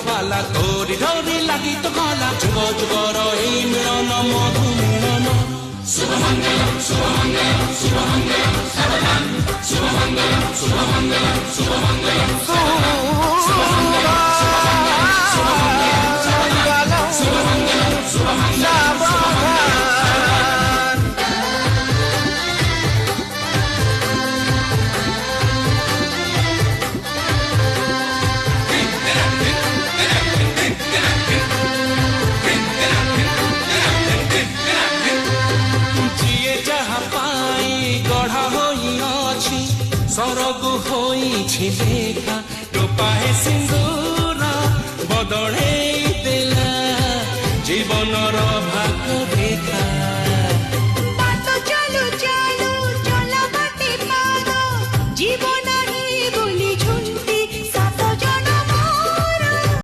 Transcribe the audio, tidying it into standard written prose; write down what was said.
বালা তোরি ধরি লাগি তো গলা যুগ যুগর এই মিলন মধু মিলন শুভমঙ্গলম শুভমঙ্গলম শুভমঙ্গলম সাবধান শুভমঙ্গলম শুভমঙ্গলম শুভমঙ্গলম শুভমঙ্গলম শুভমঙ্গলম শুভমঙ্গলম सरगु होइछि देखा टोपाए सिंदूर